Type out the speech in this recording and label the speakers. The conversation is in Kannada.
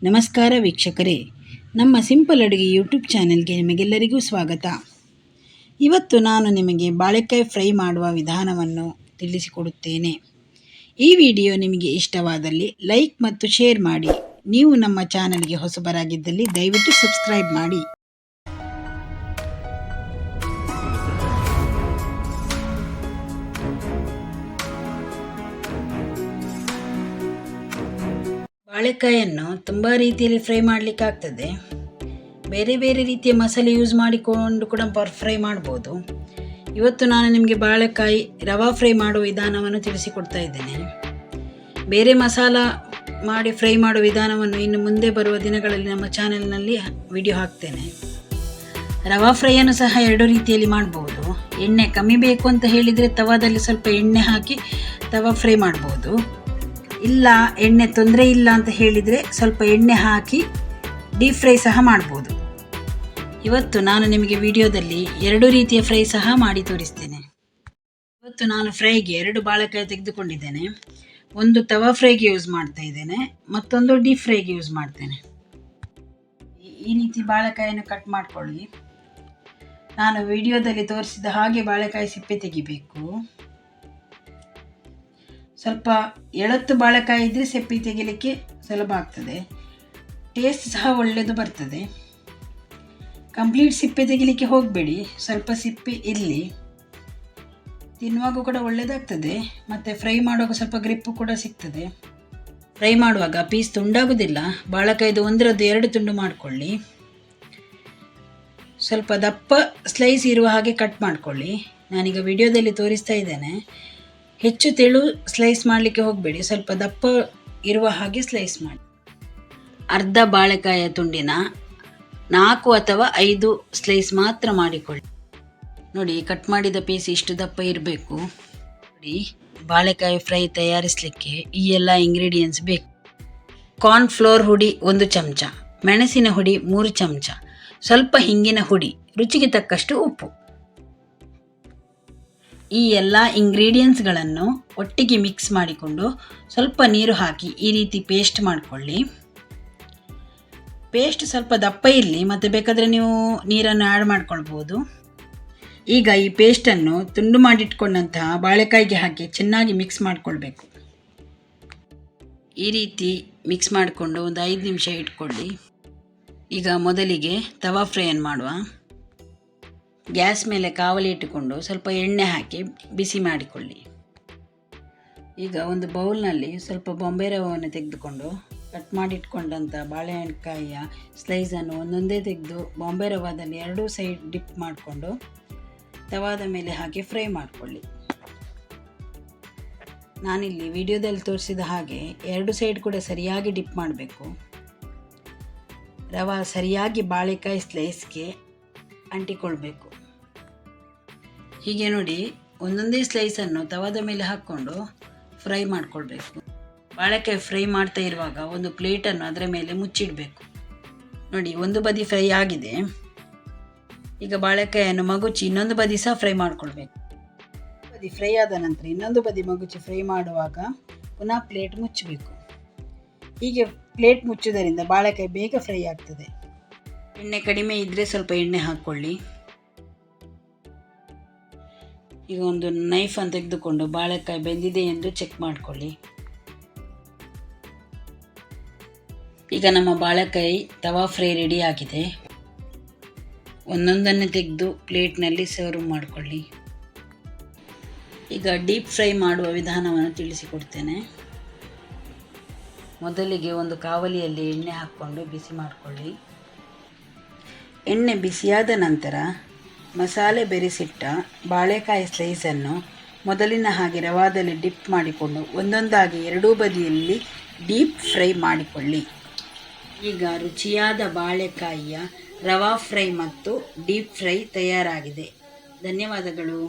Speaker 1: ನಮಸ್ಕಾರ ವೀಕ್ಷಕರೇ, ನಮ್ಮ ಸಿಂಪಲ್ ಅಡುಗೆ ಯೂಟ್ಯೂಬ್ ಚಾನೆಲ್ಗೆ ನಿಮಗೆಲ್ಲರಿಗೂ ಸ್ವಾಗತ. ಇವತ್ತು ನಾನು ನಿಮಗೆ ಬಾಳೆಕಾಯಿ ಫ್ರೈ ಮಾಡುವ ವಿಧಾನವನ್ನು ತಿಳಿಸಿಕೊಡುತ್ತೇನೆ. ಈ ವಿಡಿಯೋ ನಿಮಗೆ ಇಷ್ಟವಾದಲ್ಲಿ ಲೈಕ್ ಮತ್ತು ಶೇರ್ ಮಾಡಿ. ನೀವು ನಮ್ಮ ಚಾನೆಲ್ಗೆ ಹೊಸಬರಾಗಿದ್ದಲ್ಲಿ ದಯವಿಟ್ಟು ಸಬ್ಸ್ಕ್ರೈಬ್ ಮಾಡಿ. ಬಾಳೆಕಾಯನ್ನು ತುಂಬ ರೀತಿಯಲ್ಲಿ ಫ್ರೈ ಮಾಡಲಿಕ್ಕಾಗ್ತದೆ. ಬೇರೆ ಬೇರೆ ರೀತಿಯ ಮಸಾಲೆ ಯೂಸ್ ಮಾಡಿಕೊಂಡು ಕೂಡ ಫ್ರೈ ಮಾಡ್ಬೋದು. ಇವತ್ತು ನಾನು ನಿಮಗೆ ಬಾಳೆಕಾಯಿ ರವಾ ಫ್ರೈ ಮಾಡುವ ವಿಧಾನವನ್ನು ತಿಳಿಸಿಕೊಡ್ತಾ ಇದ್ದೇನೆ. ಬೇರೆ ಮಸಾಲ ಮಾಡಿ ಫ್ರೈ ಮಾಡುವ ವಿಧಾನವನ್ನು ಇನ್ನು ಮುಂದೆ ಬರುವ ದಿನಗಳಲ್ಲಿ ನಮ್ಮ ಚಾನೆಲ್ನಲ್ಲಿ ವಿಡಿಯೋ ಹಾಕ್ತೇನೆ. ರವಾ ಫ್ರೈಯನ್ನು ಸಹ ಎರಡು ರೀತಿಯಲ್ಲಿ ಮಾಡ್ಬೋದು. ಎಣ್ಣೆ ಕಮ್ಮಿ ಬೇಕು ಅಂತ ಹೇಳಿದರೆ ತವಾದಲ್ಲಿ ಸ್ವಲ್ಪ ಎಣ್ಣೆ ಹಾಕಿ ತವಾ ಫ್ರೈ ಮಾಡ್ಬೋದು. ಇಲ್ಲ ಎಣ್ಣೆ ತೊಂದರೆ ಇಲ್ಲ ಅಂತ ಹೇಳಿದರೆ ಸ್ವಲ್ಪ ಎಣ್ಣೆ ಹಾಕಿ ಡೀಪ್ ಫ್ರೈ ಸಹ ಮಾಡ್ಬೋದು. ಇವತ್ತು ನಾನು ನಿಮಗೆ ವಿಡಿಯೋದಲ್ಲಿ ಎರಡು ರೀತಿಯ ಫ್ರೈ ಸಹ ಮಾಡಿ ತೋರಿಸ್ತೇನೆ. ಇವತ್ತು ನಾನು ಫ್ರೈಗೆ 2 ಬಾಳೆಕಾಯಿ ತೆಗೆದುಕೊಂಡಿದ್ದೇನೆ. ಒಂದು ತವಾ ಫ್ರೈಗೆ ಯೂಸ್ ಮಾಡ್ತಾ ಇದ್ದೇನೆ, ಮತ್ತೊಂದು ಡೀಪ್ ಫ್ರೈಗೆ ಯೂಸ್ ಮಾಡ್ತೇನೆ. ಈ ರೀತಿ ಬಾಳೆಕಾಯನ್ನು ಕಟ್ ಮಾಡ್ಕೊಳ್ಳಿ. ನಾನು ವಿಡಿಯೋದಲ್ಲಿ ತೋರಿಸಿದ ಹಾಗೆ ಬಾಳೆಕಾಯಿ ಸಿಪ್ಪೆ ತೆಗಿಬೇಕು. ಸ್ವಲ್ಪ ಎಳತ್ತು ಬಾಳೆಕಾಯಿ ಇದ್ದರೆ ಸಿಪ್ಪೆ ತೆಗಿಲಿಕ್ಕೆ ಸುಲಭ ಆಗ್ತದೆ, ಟೇಸ್ಟ್ ಸಹ ಒಳ್ಳೆಯದು ಬರ್ತದೆ. ಕಂಪ್ಲೀಟ್ ಸಿಪ್ಪೆ ತೆಗಿಲಿಕ್ಕೆ ಹೋಗಬೇಡಿ, ಸ್ವಲ್ಪ ಸಿಪ್ಪೆ ಇರಲಿ. ತಿನ್ನುವಾಗ ಕೂಡ ಒಳ್ಳೆಯದಾಗ್ತದೆ, ಮತ್ತು ಫ್ರೈ ಮಾಡುವಾಗ ಸ್ವಲ್ಪ ಗ್ರಿಪ್ಪು ಕೂಡ ಸಿಗ್ತದೆ. ಫ್ರೈ ಮಾಡುವಾಗ ಪೀಸ್ ತುಂಡಾಗೋದಿಲ್ಲ. ಬಾಳೆಕಾಯ್ದು 1/2 ತುಂಡು ಮಾಡಿಕೊಳ್ಳಿ. ಸ್ವಲ್ಪ ದಪ್ಪ ಸ್ಲೈಸ್ ಇರುವ ಹಾಗೆ ಕಟ್ ಮಾಡಿಕೊಳ್ಳಿ. ನಾನೀಗ ವಿಡಿಯೋದಲ್ಲಿ ತೋರಿಸ್ತಾ ಇದ್ದೇನೆ. ಹೆಚ್ಚು ತೆಳು ಸ್ಲೈಸ್ ಮಾಡಲಿಕ್ಕೆ ಹೋಗಬೇಡಿ, ಸ್ವಲ್ಪ ದಪ್ಪ ಇರುವ ಹಾಗೆ ಸ್ಲೈಸ್ ಮಾಡಿ. ಅರ್ಧ ಬಾಳೆಕಾಯಿಯ ತುಂಡಿನ 4 ಅಥವಾ 5 ಸ್ಲೈಸ್ ಮಾತ್ರ ಮಾಡಿಕೊಳ್ಳಿ. ನೋಡಿ, ಕಟ್ ಮಾಡಿದ ಪೀಸ್ ಇಷ್ಟು ದಪ್ಪ ಇರಬೇಕು. ನೋಡಿ, ಬಾಳೆಕಾಯಿ ಫ್ರೈ ತಯಾರಿಸಲಿಕ್ಕೆ ಈ ಎಲ್ಲ ಇಂಗ್ರೀಡಿಯೆಂಟ್ಸ್ ಬೇಕು. ಕಾರ್ನ್ ಫ್ಲೋರ್ ಹುಡಿ 1 ಚಮಚ, ಮೆಣಸಿನ ಹುಡಿ 3 ಚಮಚ, ಸ್ವಲ್ಪ ಹಿಂಗಿನ ಹುಡಿ, ರುಚಿಗೆ ತಕ್ಕಷ್ಟು ಉಪ್ಪು. ಈ ಎಲ್ಲ ಇಂಗ್ರೀಡಿಯೆಂಟ್ಸ್ಗಳನ್ನು ಒಟ್ಟಿಗೆ ಮಿಕ್ಸ್ ಮಾಡಿಕೊಂಡು ಸ್ವಲ್ಪ ನೀರು ಹಾಕಿ ಈ ರೀತಿ ಪೇಸ್ಟ್ ಮಾಡಿಕೊಳ್ಳಿ. ಪೇಸ್ಟ್ ಸ್ವಲ್ಪ ದಪ್ಪ ಇರಲಿ, ಮತ್ತು ಬೇಕಾದರೆ ನೀವು ನೀರನ್ನು ಆ್ಯಡ್ ಮಾಡ್ಕೊಳ್ಬೋದು. ಈಗ ಈ ಪೇಸ್ಟನ್ನು ತುಂಡು ಮಾಡಿಟ್ಕೊಂಡಂತಹ ಬಾಳೆಕಾಯಿಗೆ ಹಾಕಿ ಚೆನ್ನಾಗಿ ಮಿಕ್ಸ್ ಮಾಡಿಕೊಳ್ಬೇಕು. ಈ ರೀತಿ ಮಿಕ್ಸ್ ಮಾಡಿಕೊಂಡು ಒಂದು 5 ನಿಮಿಷ ಇಟ್ಕೊಳ್ಳಿ. ಈಗ ಮೊದಲಿಗೆ ತವಾ ಫ್ರೈಯನ್ನು ಮಾಡುವ. ಗ್ಯಾಸ್ ಮೇಲೆ ಕಾವಲಿ ಇಟ್ಟುಕೊಂಡು ಸ್ವಲ್ಪ ಎಣ್ಣೆ ಹಾಕಿ ಬಿಸಿ ಮಾಡಿಕೊಳ್ಳಿ. ಈಗ ಒಂದು ಬೌಲ್ನಲ್ಲಿ ಸ್ವಲ್ಪ ಬಾಂಬೆ ರವೆಯನ್ನು ತೆಗೆದುಕೊಂಡು ಕಟ್ ಮಾಡಿಟ್ಕೊಂಡಂಥ ಬಾಳೆಕಾಯಿಯ ಸ್ಲೈಸನ್ನು ಒಂದೊಂದೇ ತೆಗೆದು ಬಾಂಬೆ ರವಾದಲ್ಲಿ 2 ಸೈಡ್ ಡಿಪ್ ಮಾಡಿಕೊಂಡು ತವಾದ ಮೇಲೆ ಹಾಕಿ ಫ್ರೈ ಮಾಡಿಕೊಳ್ಳಿ. ನಾನಿಲ್ಲಿ ವಿಡಿಯೋದಲ್ಲಿ ತೋರಿಸಿದ ಹಾಗೆ 2 ಸೈಡ್ ಕೂಡ ಸರಿಯಾಗಿ ಡಿಪ್ ಮಾಡಬೇಕು. ರವೆ ಸರಿಯಾಗಿ ಬಾಳೆಕಾಯಿ ಸ್ಲೈಸ್ಗೆ ಅಂಟಿಕೊಳ್ಬೇಕು. ಹೀಗೆ ನೋಡಿ, ಒಂದೊಂದೇ ಸ್ಲೈಸನ್ನು ತವಾದ ಮೇಲೆ ಹಾಕ್ಕೊಂಡು ಫ್ರೈ ಮಾಡಿಕೊಳ್ಬೇಕು. ಬಾಳೆಕಾಯಿ ಫ್ರೈ ಮಾಡ್ತಾ ಇರುವಾಗ ಒಂದು ಪ್ಲೇಟನ್ನು ಅದರ ಮೇಲೆ ಮುಚ್ಚಿಡಬೇಕು. ನೋಡಿ, ಒಂದು ಬದಿ ಫ್ರೈ ಆಗಿದೆ. ಈಗ ಬಾಳೆಕಾಯಿಯನ್ನು ಮಗುಚಿ ಇನ್ನೊಂದು ಬದಿ ಸಹ ಫ್ರೈ ಮಾಡಿಕೊಳ್ಬೇಕು. ಬದಿ ಫ್ರೈ ಆದ ನಂತರ ಇನ್ನೊಂದು ಬದಿ ಮಗುಚಿ ಫ್ರೈ ಮಾಡುವಾಗ ಪುನಃ ಪ್ಲೇಟ್ ಮುಚ್ಚಬೇಕು. ಹೀಗೆ ಪ್ಲೇಟ್ ಮುಚ್ಚುವುದರಿಂದ ಬಾಳೆಕಾಯಿ ಬೇಗ ಫ್ರೈ ಆಗ್ತದೆ. ಎಣ್ಣೆ ಕಡಿಮೆ ಇದ್ದರೆ ಸ್ವಲ್ಪ ಎಣ್ಣೆ ಹಾಕ್ಕೊಳ್ಳಿ. ಈಗ ಒಂದು ನೈಫನ್ನು ತೆಗೆದುಕೊಂಡು ಬಾಳೆಕಾಯಿ ಬೆಂದಿದೆ ಎಂದು ಚೆಕ್ ಮಾಡಿಕೊಳ್ಳಿ. ಈಗ ನಮ್ಮ ಬಾಳೆಕಾಯಿ ತವಾ ಫ್ರೈ ರೆಡಿ ಆಗಿದೆ. ಒಂದೊಂದನ್ನು ತೆಗೆದು ಪ್ಲೇಟ್ನಲ್ಲಿ ಸರ್ವ್ ಮಾಡಿಕೊಳ್ಳಿ. ಈಗ ಡೀಪ್ ಫ್ರೈ ಮಾಡುವ ವಿಧಾನವನ್ನು ತಿಳಿಸಿಕೊಡ್ತೇನೆ. ಮೊದಲಿಗೆ ಒಂದು ಕಾವಲಿಯಲ್ಲಿ ಎಣ್ಣೆ ಹಾಕ್ಕೊಂಡು ಬಿಸಿ ಮಾಡಿಕೊಳ್ಳಿ. ಎಣ್ಣೆ ಬಿಸಿಯಾದ ನಂತರ ಮಸಾಲೆ ಬೆರೆಸಿಟ್ಟ ಬಾಳೆಕಾಯಿ ಸ್ಲೈಸನ್ನು ಮೊದಲಿನ ಹಾಗೆ ರವಾದಲ್ಲಿ ಡಿಪ್ ಮಾಡಿಕೊಂಡು ಒಂದೊಂದಾಗಿ 2 ಬದಿಯಲ್ಲಿ ಡೀಪ್ ಫ್ರೈ ಮಾಡಿಕೊಳ್ಳಿ. ಈಗ ರುಚಿಯಾದ ಬಾಳೆಕಾಯಿಯ ರವಾ ಫ್ರೈ ಮತ್ತು ಡೀಪ್ ಫ್ರೈ ತಯಾರಾಗಿದೆ. ಧನ್ಯವಾದಗಳು.